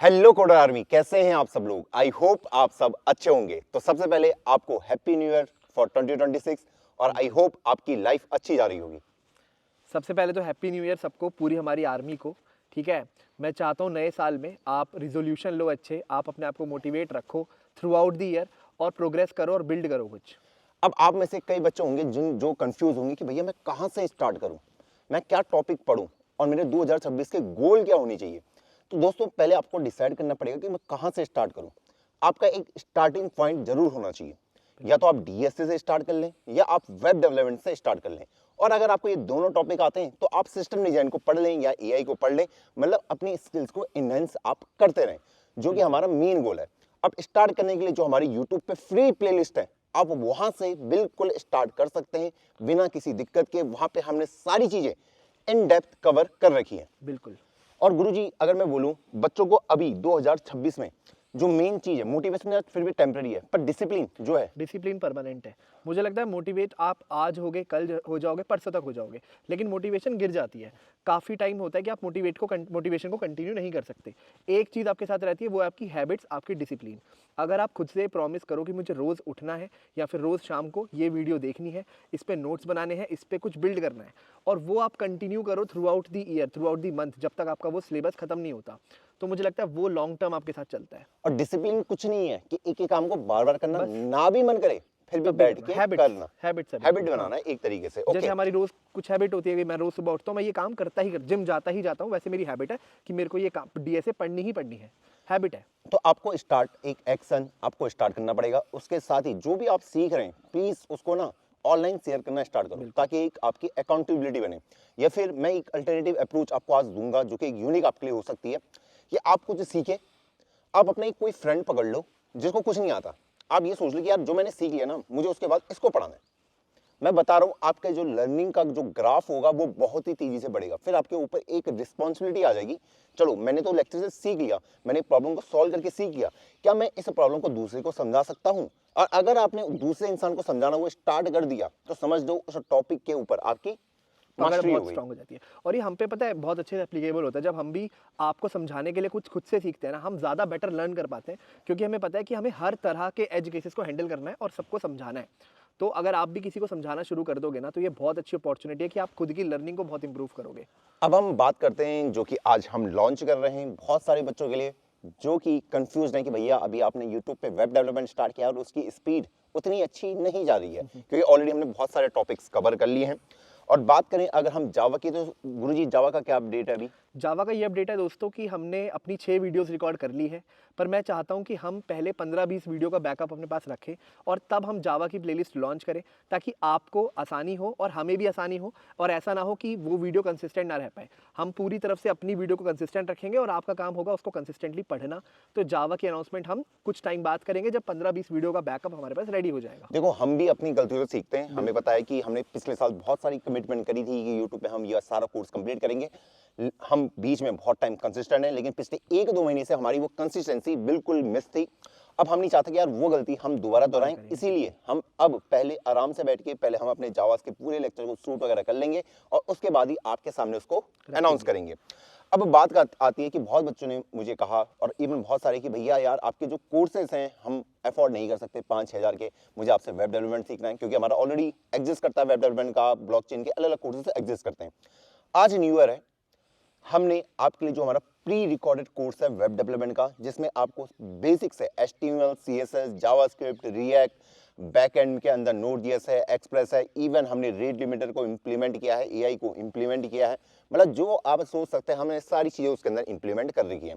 Hello coder army, कैसे हैं आप सब लोग। आई होप आप सब अच्छे होंगे। तो सबसे पहले आपको हैप्पी न्यू ईयर फॉर 2026 और आई होप आपकी लाइफ अच्छी जा रही होगी। सबसे पहले तो हैप्पी न्यू ईयर सबको, पूरी हमारी आर्मी को। ठीक है, मैं चाहता हूँ नए साल में आप रिजोल्यूशन लो अच्छे, आप अपने आप को मोटिवेट रखो थ्रू आउट द ईयर और प्रोग्रेस करो और बिल्ड करो कुछ। अब आप में से कई बच्चे होंगे जो कंफ्यूज होंगे कि भैया मैं कहाँ से स्टार्ट करूँ, मैं क्या टॉपिक पढूं और मेरे 2026 के गोल क्या होनी चाहिए। तो दोस्तों पहले आपको डिसाइड करना पड़ेगा कि मैं कहाँ से स्टार्ट करूँ। आपका एक स्टार्टिंग पॉइंट जरूर होना चाहिए। या तो आप डीएसए से स्टार्ट कर लें या आप वेब डेवलपमेंट से स्टार्ट कर लें। और अगर आपको ये दोनों टॉपिक आते हैं तो आप सिस्टम डिजाइन को पढ़ लें या एआई को पढ़ लें। मतलब अपनी स्किल्स को इनहेंस आप करते रहें, जो कि हमारा मेन गोल है। अब स्टार्ट करने के लिए जो हमारी यूट्यूब पे फ्री प्लेलिस्ट है, आप वहां से बिल्कुल स्टार्ट कर सकते हैं बिना किसी दिक्कत के। वहां पे हमने सारी चीजें इन डेप्थ कवर कर रखी है। बिल्कुल। और गुरुजी अगर मैं बोलूं बच्चों को अभी 2026 में जो मेन चीज है, मोटिवेशन फिर भी टेम्पररी है, पर डिसिप्लिन जो है, डिसिप्लिन परमानेंट है। मुझे लगता है मोटिवेट आप आज होगे, कल हो जाओगे, परसों तक हो जाओगे, लेकिन मोटिवेशन गिर जाती है। काफ़ी टाइम होता है कि आप मोटिवेशन को कंटिन्यू नहीं कर सकते। एक चीज़ आपके साथ रहती है, वो है आपकी हैबिट्स, आपकी डिसिप्लिन। अगर आप खुद से प्रॉमिस करो कि मुझे रोज़ उठना है या फिर रोज़ शाम को ये वीडियो देखनी है, इस पे नोट्स बनाने हैं, इस पे कुछ बिल्ड करना है, और वो आप कंटिन्यू करो through out the year, through out the month, जब तक आपका वो सिलेबस खत्म नहीं होता, तो मुझे लगता है वो लॉन्ग टर्म आपके साथ चलता है। और डिसिप्लिन कुछ नहीं है कि एक ही काम को बार बार करना, बस ना भी मन करे फिर भी बैठ के करना। हैबिट्स हैबिट बनाना है एक तरीके से। जैसे ओके, हमारी रोज कुछ हैबिट होती है कि मैं रोज सुबह उठता हूँ, मैं ये काम करता ही जिम जाता ही जाता हूँ, वैसे मेरी हैबिट है कि मेरे को ये काम डीएसए पढ़नी ही पढ़नी है। हैबिट है। तो आपको स्टार्ट एक एक्शन आपको स्टार्ट करना पड़ेगा। उसके साथ ही जो भी आप सीख रहे हैं प्लीज उसको ना ऑनलाइन शेयर करना स्टार्ट करो, ताकि एक आपकी अकाउंटेबिलिटी बने। या फिर मैं एक अल्टरनेटिव अप्रोच आपको आज दूंगा जो कि एक यूनिक आपके लिए हो सकती है कि आप कुछ सीखे। आप अपने कोई फ्रेंड पकड़ लो जिसको कुछ नहीं आता। आप ये सोच लो कि यार जो मैंने सीख लिया ना, मुझे उसके बाद इसको पढ़ाना है। मैं बता रहा हूं आपके जो लर्निंग का जो ग्राफ होगा वो बहुत ही तेजी से बढ़ेगा। फिर आपके ऊपर एक रिस्पॉन्सिबिलिटी आ जाएगी। चलो मैंने तो लेक्चर से सीख लिया, मैंने प्रॉब्लम को सॉल्व करके सीख लिया, क्या मैं इस प्रॉब्लम को दूसरे को समझा सकता हूं। और अगर आपने दूसरे इंसान को समझाना वो स्टार्ट कर दिया तो समझ दो उस टॉपिक के ऊपर आपकी पकड़ मास्टरी हो बहुत गई। स्ट्रांग हो जाती है। और ये हम पे पता है बहुत अच्छे से एप्लीकेबल होता है, जब हम भी आपको समझाने के लिए कुछ खुद से सीखते हैं ना, हम ज़्यादा बेटर लर्न कर पाते हैं, क्योंकि हमें पता है कि हमें हर तरह के एज केसेस को हैंडल करना है और सबको समझाना है। तो अगर आप भी किसी को समझाना शुरू कर दोगे ना, तो ये बहुत अच्छी अपॉर्चुनिटी है कि आप खुद की लर्निंग को बहुत इंप्रूव करोगे। अब हम बात करते हैं जो कि आज हम लॉन्च कर रहे हैं बहुत सारे बच्चों के लिए जो कि कंफ्यूज हैं कि भैया अभी आपने यूट्यूब पे वेब डेवलपमेंट स्टार्ट किया और उसकी स्पीड उतनी अच्छी नहीं जा रही है, क्योंकि ऑलरेडी हमने बहुत सारे टॉपिक्स कवर कर लिए हैं। और बात करें अगर हम जावा की, तो गुरुजी जावा का क्या अपडेट है अभी। जावा का ये अपडेट है दोस्तों कि हमने अपनी 6 वीडियोस रिकॉर्ड कर ली है, पर मैं चाहता हूं कि हम पहले 15-20 वीडियो का बैकअप अपने पास रखें और तब हम जावा की प्लेलिस्ट लॉन्च करें, ताकि आपको आसानी हो और हमें भी आसानी हो, और ऐसा ना हो कि वो वीडियो कंसिस्टेंट ना रह पाए। हम पूरी तरफ से अपनी वीडियो को कंसिस्टेंट रखेंगे और आपका काम होगा उसको कंसिस्टेंटली पढ़ना। तो जावा की अनाउंसमेंट हम कुछ टाइम बाद करेंगे, जब 15-20 वीडियो का बैकअप हमारे पास रेडी हो जाएगा। देखो हम भी अपनी गलतियों से सीखते हैं। हमें पता है कि हमने पिछले साल बहुत सारी कमिटमेंट करी थी कि यूट्यूब पे हम ये सारा कोर्स कंप्लीट करेंगे। हम बीच में बहुत टाइम कंसिस्टेंट हैं, लेकिन पिछले 1-2 महीने से हमारी वो कंसिस्टेंसी बिल्कुल मिस थी। अब हम नहीं चाहते कि यार वो गलती हम दोबारा दोहराएं, इसीलिए हम अब पहले आराम से बैठ के पहले हम अपने जावास के पूरे लेक्चर को शूट वगैरह कर लेंगे और उसके बाद ही आपके सामने उसको अनाउंस करेंगे। अब बात आती है कि बहुत बच्चों ने मुझे कहा और इवन बहुत सारे कि भैया यार आपके जो कोर्सेज हैं हम अफोर्ड नहीं कर सकते 5-6 हज़ार के, मुझे आपसे वेब डेवलपमेंट सीखना है, क्योंकि हमारा ऑलरेडी एग्जिस्ट करता है वेब डेवलपमेंट का, ब्लॉकचेन के अलग अलग कोर्सेज एग्जिस्ट करते हैं। आज न्यू ईयर है, हमने आपके लिए जो हमारा प्री रिकॉर्डेड कोर्स है वेब डेवलपमेंट का, जिसमें आपको बेसिक से HTML, CSS, JavaScript, react, backend के अंदर Node.js है, एक्सप्रेस है, इवन हमने रेट लिमिटर को इंप्लीमेंट किया है, AI को इंप्लीमेंट किया है। मतलब जो आप सोच सकते हैं हमने सारी चीजें उसके अंदर इंप्लीमेंट कर रखी है।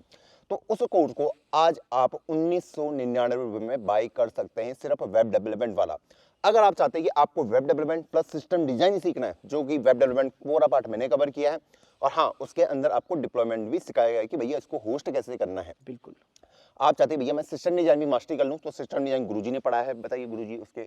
तो उस कोर्स को आज आप 1999 में बाय कर सकते हैं, सिर्फ वेब डेवलपमेंट वाला। अगर आप चाहते हैं कि आपको web development plus system design ही सीखना है, जो कि वेब डेवलपमेंट पूरा पार्ट मैंने कवर किया है, और हाँ उसके अंदर आपको डिप्लॉयमेंट भी सिखाया गया है कि भैया इसको होस्ट कैसे करना है। बिल्कुल। आप चाहते हैं भैया मैं सिस्टम डिजाइन भी मास्टरी कर लूं, तो सिस्टम डिजाइन गुरुजी ने पढ़ाया है। बताइए गुरुजी उसके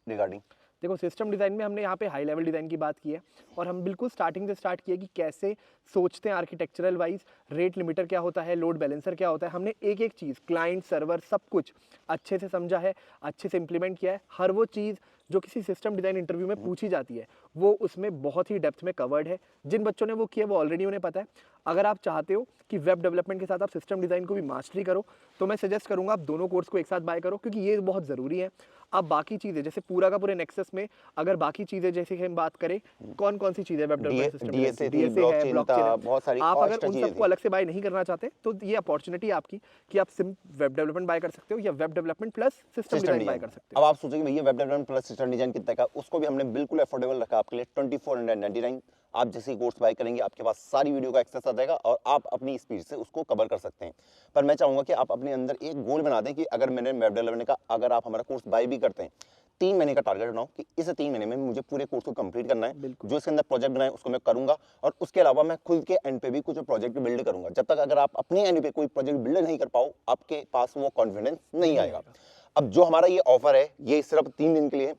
रिगार्डिंग। देखो, सिस्टम डिज़ाइन में हमने यहाँ पे हाई लेवल डिज़ाइन की बात की है, और हम बिल्कुल स्टार्टिंग से स्टार्ट किया कि कैसे सोचते हैं आर्किटेक्चरल वाइज, रेट लिमिटर क्या होता है, लोड बैलेंसर क्या होता है। हमने एक एक चीज़, क्लाइंट, सर्वर, सब कुछ अच्छे से समझा है, अच्छे से इंप्लीमेंट किया है। हर वो चीज़ जो किसी सिस्टम डिज़ाइन इंटरव्यू में पूछी जाती है, वो उसमें बहुत ही डेप्थ में कवर्ड है। जिन बच्चों ने वो किया वो ऑलरेडी उन्हें पता है। अगर आप चाहते हो कि वेब डेवलपमेंट के साथ आप सिस्टम डिज़ाइन को भी मास्टरी करो, तो मैं सजेस्ट करूंगा आप दोनों कोर्स को एक साथ बाय करो, क्योंकि ये बहुत ज़रूरी है। अब बाकी चीज़ें जैसे पूरा का पूरे नेक्सस में अगर बाकी चीज़ें जैसे कि हम बात करें, कौन कौन सी चीज़ें वेब डेवलपमेंट सिस्टम DSA थी, DSA है, ब्लॉकचेन ब्लॉकचेन था, है, बहुत सारी आप और अगर एक्स्ट्रा उन चीजें सबको थी। अलग से बाय नहीं करना चाहते तो ये अपॉर्चुनिटी आपकी कि आप सिर्फ वेब डेवलपमेंट बाय कर सकते हो या web development plus system system design by design. कर सकते हो। अब आप सोचेंगे भैया web development plus system design कितने का, उसको भी हमने बिल्कुल अफोर्डेबल रखा आपके लिए 2499। आप जैसे कोर्स बाय करेंगे आपके पास सारी वीडियो का एक्सेस आ जाएगा और आप अपनी स्पीड से उसको कवर कर सकते हैं। पर मैं चाहूंगा कि आप अपने अंदर एक गोल बना दें कि अगर मैंने वेब डेवलपमेंट का अगर आप हमारा कोर्स बाय भी करते हैं, 3 महीने का टारगेट बनाओ कि इस 3 महीने में मुझे पूरे कोर्स को कंप्लीट करना है। बिल्कुल। जो इसके अंदर प्रोजेक्ट बनाए उसको मैं करूंगा और उसके अलावा मैं खुद के एंड पे भी कुछ प्रोजेक्ट बिल्ड करूंगा। जब तक अगर आप अपने एंड पे कोई प्रोजेक्ट बिल्ड नहीं कर पाओ, आपके पास वो कॉन्फिडेंस नहीं आएगा। अब जो हमारा ये ऑफर है ये सिर्फ 3 दिन के लिए,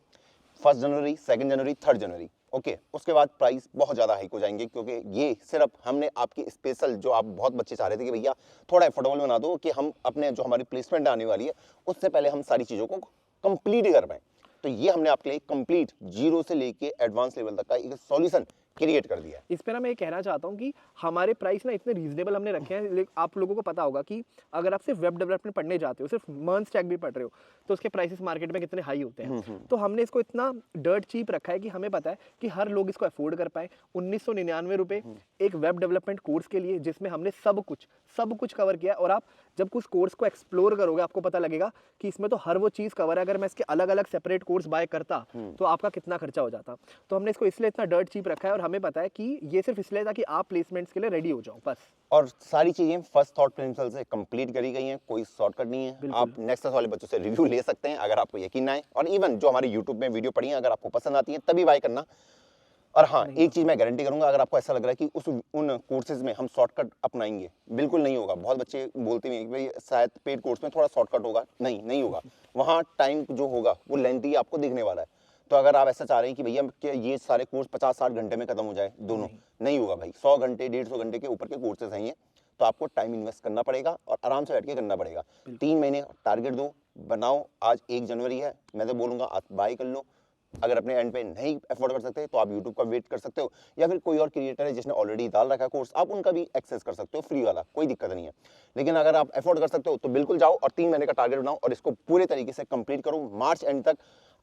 1 जनवरी, 2 जनवरी, 3 जनवरी, ओके। उसके बाद प्राइस बहुत ज़्यादा हाइक हो जाएंगे, क्योंकि ये सिर्फ हमने आपकी स्पेशल जो आप बहुत बच्चे चाह रहे थे कि भैया थोड़ा अफोर्डेबल बना दो कि हम अपने जो हमारी प्लेसमेंट आने वाली है उससे पहले हम सारी चीज़ों को कंप्लीट कर पाएँ। तो ये हमने आपके लिए कंप्लीट जीरो से लेके एडवांस लेवल तक का एक सॉल्यूशन क्रिएट कर दिया है। इस पे ना मैं ये कहना चाहता हूँ कि हमारे प्राइस ना इतने रीजनेबल हमने रखे हैं। आप लोगों को पता होगा कि अगर आप सिर्फ वेब डेवलपमेंट पढ़ने जाते हो, सिर्फ मर्न स्टैक भी पढ़ रहे हो, तो उसके प्राइसेस मार्केट में कितने हाई होते हैं। तो हमने इसको इतना डर्ट चीप रखा है कि हमें पता है कि हर लोग इसको अफोर्ड कर पाए। 1999 रुपये एक वेब डेवलपमेंट कोर्स के लिए, जिसमें हमने सब कुछ कवर किया। और आप जब कुछ कोर्स को एक्सप्लोर करोगे आपको पता लगेगा कि इसमें तो हर वो चीज़ कवर है। अगर मैं इसके अलग अलग सेपरेट कोर्स बाय करता तो आपका कितना खर्चा हो जाता। तो हमने इसको इसलिए इतना डर्ट चीप रखा है और हमें पता है कि ये सिर्फ इसलिए था कि आप प्लेसमेंट्स के लिए रेडी हो जाओ बस। और सारी चीजें फर्स्ट थॉट प्रिंसिपल से कंप्लीट करी गई हैं, कोई शॉर्टकट नहीं है। बिल्कुल। आप नेक्स्ट वाले बच्चों से रिव्यू ले सकते हैं अगर आपको यकीन ना आए, और इवन जो हमारे यूट्यूब में वीडियो पड़ी है अगर आपको पसंद आती है तभी बाय करना। और हाँ, एक चीज मैं गारंटी करूंगा, अगर आपको ऐसा लग रहा है कि उन कोर्सेज में हम शॉर्टकट अपनाएंगे, बिल्कुल नहीं होगा। बहुत बच्चे बोलते हैं कि भाई शायद पेड कोर्स में थोड़ा शॉर्टकट होगा, नहीं होगा। वहाँ टाइम जो होगा वो लेंथी आपको दिखने वाला है। तो अगर आप ऐसा चाह रहे हैं कि भैया कि ये सारे कोर्स 50-60 घंटे में खत्म हो जाए दोनों, नहीं होगा भाई। 100 घंटे 150 घंटे के ऊपर के कोर्सेज हैं ये, तो आपको टाइम इन्वेस्ट करना पड़ेगा और आराम से बैठ के करना पड़ेगा। 3 महीने टारगेट दो, बनाओ। आज 1 जनवरी है, मैं तो बोलूँगा आप बाय कर लो। अगर अपने एंड पे नहीं अफोर्ड कर सकते तो आप यूट्यूब का वेट कर सकते हो, या फिर कोई और क्रिएटर है जिसने ऑलरेडी डाल रखा है कोर्स, आप उनका भी एक्सेस कर सकते हो फ्री वाला, कोई दिक्कत नहीं है। लेकिन अगर आप अफोर्ड कर सकते हो तो बिल्कुल जाओ और 3 महीने का टारगेट बनाओ और इसको पूरे तरीके से कंप्लीट करो। मार्च एंड तक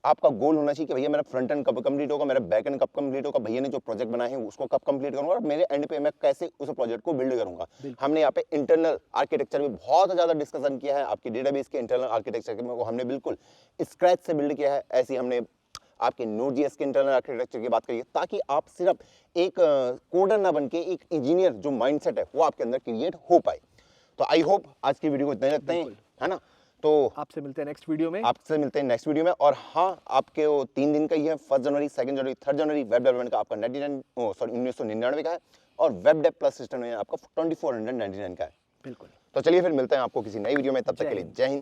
आपका गोल होना चाहिए कि भैया मेरा फ्रंट एंड कब कंप्लीट होगा, मेरा बैक एंड कब कंप्लीट होगा, भैया ने जो प्रोजेक्ट बनाए हैं उसको कब कंप्लीट करूंगा, और मेरे एंड पे मैं कैसे उस प्रोजेक्ट को बिल्ड करूंगा। हमने यहाँ पे इंटरनल आर्किटेक्चर में बहुत ज्यादा डिस्कशन किया है। आपके डेटाबेस के इंटरनल आर्किटेक्चर को हमने बिल्कुल स्क्रैच से बिल्ड किया है। ऐसे हमने आपके Node.js के इंटरनल आर्किटेक्चर की बात करिए, ताकि आप सिर्फ एक कोडर ना बन के एक इंजीनियर जो माइंडसेट है वो आपके अंदर क्रिएट हो पाए। तो आई होप आज की वीडियो को इतना ही रखते हैं, है ना। तो आपसे मिलते हैं नेक्स्ट वीडियो में। आपसे मिलते हैं नेक्स्ट वीडियो में। और हाँ, आपके वो 3 दिन का ही है, 1 जनवरी, 2 जनवरी, 3 जनवरी। वेब डेवलपमेंट का आपका 1999 का है और वेब डेव प्लस सिस्टम में आपका 2499 का है। बिल्कुल। तो चलिए फिर मिलते हैं आपको किसी नई वीडियो में, तब तक के लिए हिंद। जय हिंद।